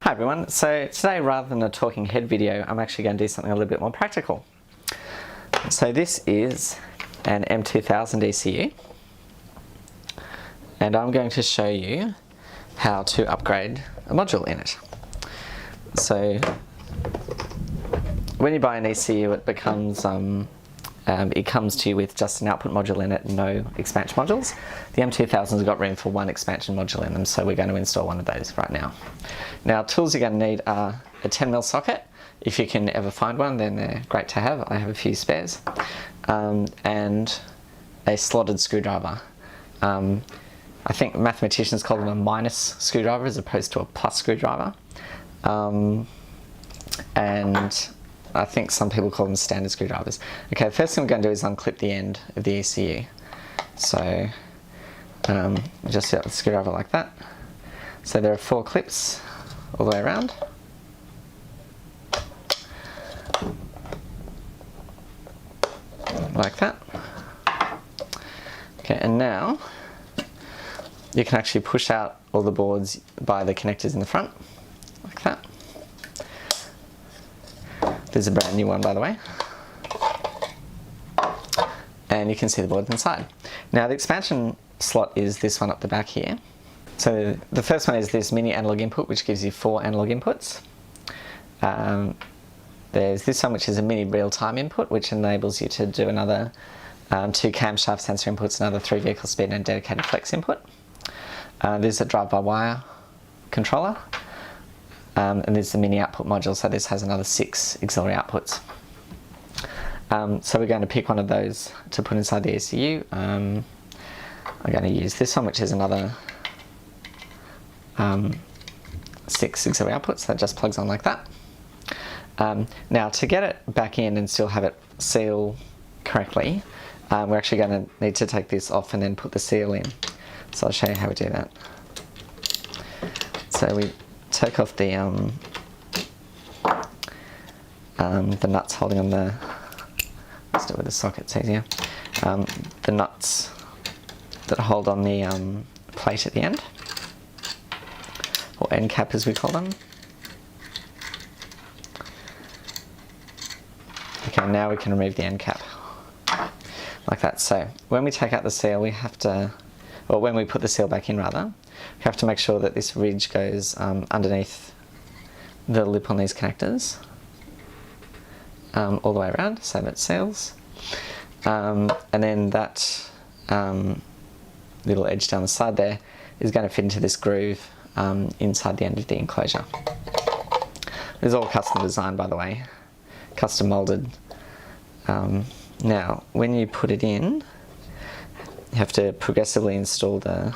Hi everyone, so today rather than a talking head video, I'm actually going to do something a little bit more practical. So this is an M2000 ECU and I'm going to show you how to upgrade a module in it. So when you buy an ECU it becomes it comes to you with just an output module in it, no expansion modules. The M2000's got room for one expansion module in them, so we're going to install one of those right now. Now, tools you're going to need are a 10mm socket. If you can ever find one, then they're great to have. I have a few spares. And a slotted screwdriver. I think mathematicians call them a minus screwdriver as opposed to a plus screwdriver. And I think some people call them standard screwdrivers. Okay, the first thing we're going to do is unclip the end of the ECU. So just set the screwdriver like that. So there are 4 clips all the way around. Like that. Okay, and now you can actually push out all the boards by the connectors in the front, like that. There's a brand new one, by the way. And you can see the board inside. Now the expansion slot is this one up the back here. So the first one is this mini analog input, which gives you 4 analog inputs. There's this one, which is a mini real-time input, which enables you to do another 2 camshaft sensor inputs, another 3 vehicle speed and dedicated flex input. There's a drive-by-wire controller. And there's the mini output module, so this has another 6 auxiliary outputs. So we're going to pick one of those to put inside the ECU. I'm going to use this one, which is another 6 auxiliary outputs that just plugs on like that. Now to get it back in and still have it seal correctly, we're actually going to need to take this off and then put the seal in. So I'll show you how we do that. So we take off the nuts holding on the, let's do it with the sockets easier, the nuts that hold on the plate at the end, or end cap as we call them. Okay, now we can remove the end cap, like that. So when we take out the seal we have to, or when we put the seal back in rather, we have to make sure that this ridge goes underneath the lip on these connectors, all the way around, so that it seals. And then that little edge down the side there is going to fit into this groove inside the end of the enclosure. It's all custom designed, by the way, custom molded. Now, when you put it in, you have to progressively install the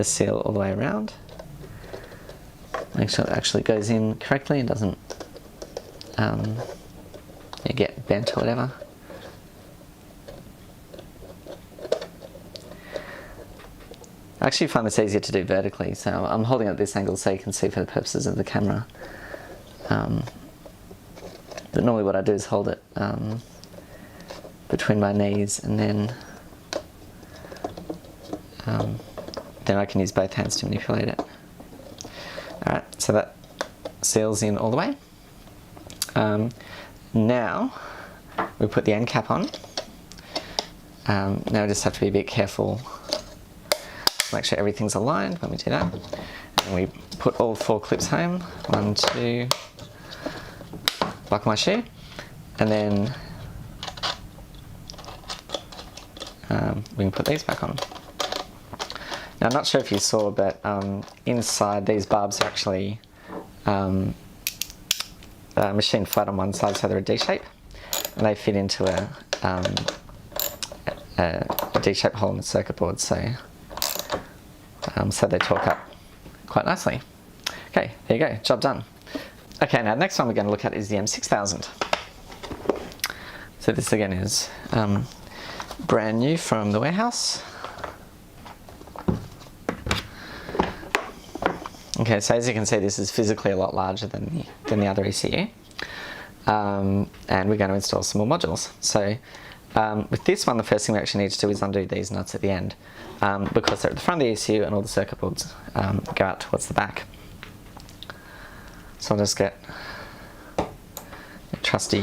seal all the way around. Make sure it actually goes in correctly and doesn't get bent or whatever. I actually find this easier to do vertically, so I'm holding it at this angle so you can see for the purposes of the camera. But normally what I do is hold it between my knees, and then I can use both hands to manipulate it. Alright, so that seals in all the way. Now we put the end cap on. Now we just have to be a bit careful to make sure everything's aligned when we do that. And we put all 4 clips home. 1, 2, buckle my shoe, and then we can put these back on. Now I'm not sure if you saw, but inside these barbs are actually machined flat on one side, so they're a D-shape, and they fit into a D-shaped hole in the circuit board, so they torque up quite nicely. Okay, there you go, job done. Okay, now the next one we're going to look at is the M6000. So this again is brand new from the warehouse. Okay, so as you can see, this is physically a lot larger than the other ECU. And we're going to install some more modules. So With this one, the first thing we actually need to do is undo these nuts at the end, because they're at the front of the ECU and all the circuit boards go out towards the back. So I'll just get a trusty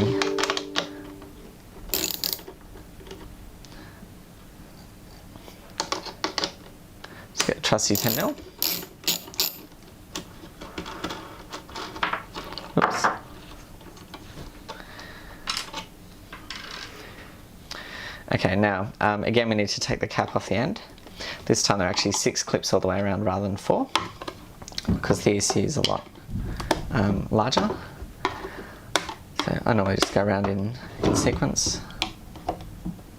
trusty 10mm. Oops. Okay, now again we need to take the cap off the end. This time there are actually 6 clips all the way around rather than 4, because the ECU is a lot larger. So I normally just go around in sequence.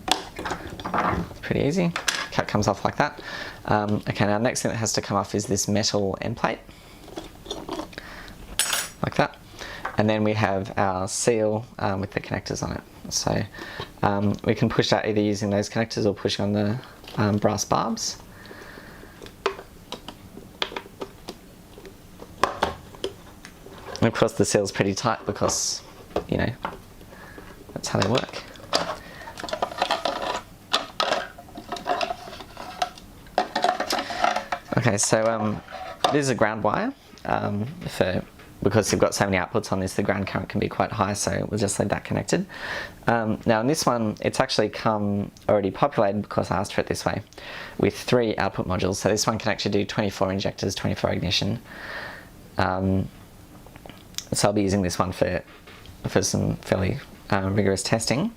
It's pretty easy. Cap comes off like that. Okay, now next thing that has to come off is this metal end plate, like that. And then we have our seal with the connectors on it. So we can push that either using those connectors or pushing on the brass barbs. And of course the seal's pretty tight because, you know, that's how they work. Okay, so this is a ground wire. Because you've got so many outputs on this, the ground current can be quite high, so we'll just leave that connected. Now in this one, it's actually come already populated, because I asked for it this way, with 3 output modules. So this one can actually do 24 injectors, 24 ignition. So I'll be using this one for some fairly rigorous testing.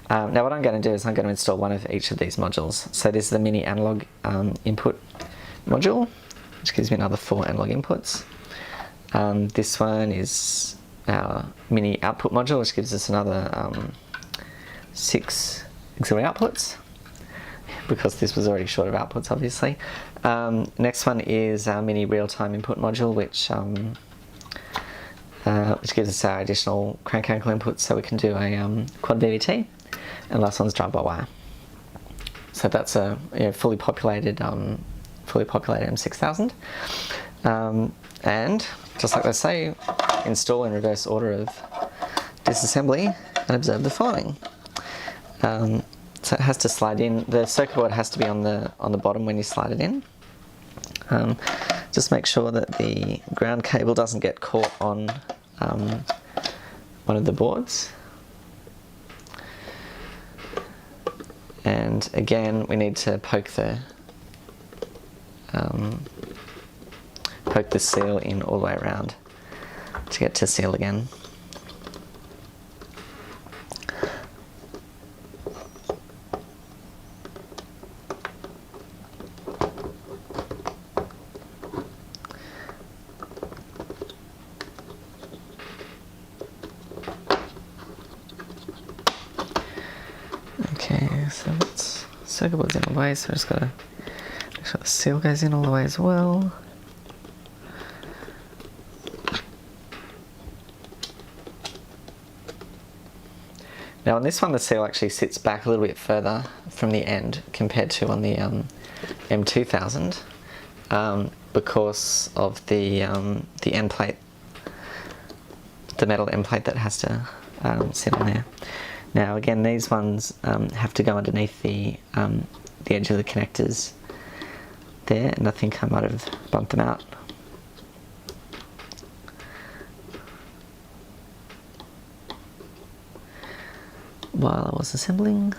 Now what I'm going to do is I'm going to install one of each of these modules. So this is the mini analog input module, which gives me another 4 analog inputs. This one is our mini output module, which gives us another 6 auxiliary outputs, because this was already short of outputs, obviously. Next one is our mini real-time input module, which gives us our additional crank angle inputs, so we can do a quad VVT. And last one's drive-by wire. So that's a fully populated M6000. And just like they say, install in reverse order of disassembly and observe the following. So it has to slide in. The circuit board has to be on the bottom when you slide it in. Just make sure that the ground cable doesn't get caught on one of the boards. And again, we need to poke the seal in all the way around to get to seal again. Okay, so that's circuit board's in all the way, so I just gotta make sure the seal goes in all the way as well. Now on this one, the seal actually sits back a little bit further from the end compared to on the M2000, because of the end plate, the metal end plate that has to sit on there. Now again, these ones have to go underneath the edge of the connectors there, and I think I might have bumped them out. While I was assembling.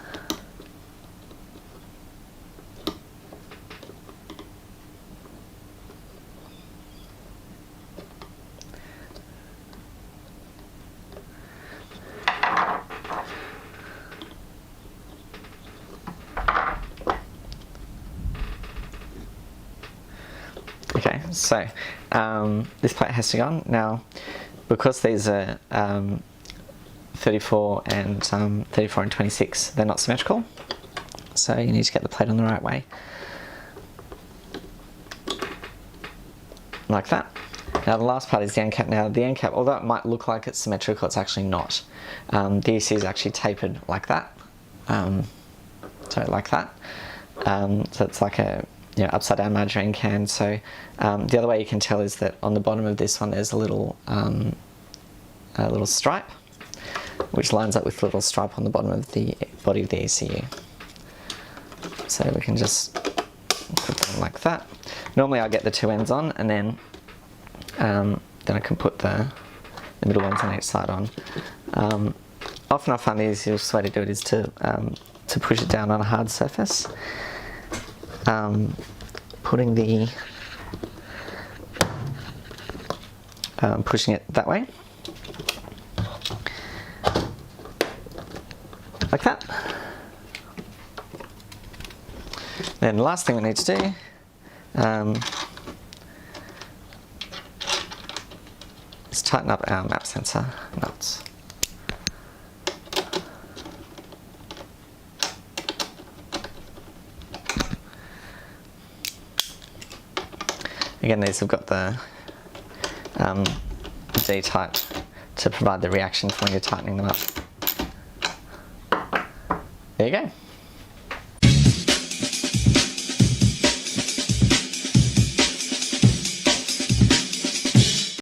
Okay, so this plate has to go on. Now, because these are 34 and 26, they're not symmetrical, so you need to get the plate on the right way, like that. Now the last part is the end cap. Now the end cap, although it might look like it's symmetrical, it's actually not. The ECU is actually tapered like that, so like that. So it's like a upside down margarine can. So the other way you can tell is that on the bottom of this one there's a little stripe. which lines up with the little stripe on the bottom of the body of the ECU. So we can just put them like that. Normally I get the two ends on, and then I can put the middle ones on each side on. Often I find the easiest way to do it is to push it down on a hard surface. Putting the pushing it that way, like that. Then the last thing we need to do is tighten up our map sensor nuts. Again, these have got the D-type to provide the reaction for when you're tightening them up. There you go.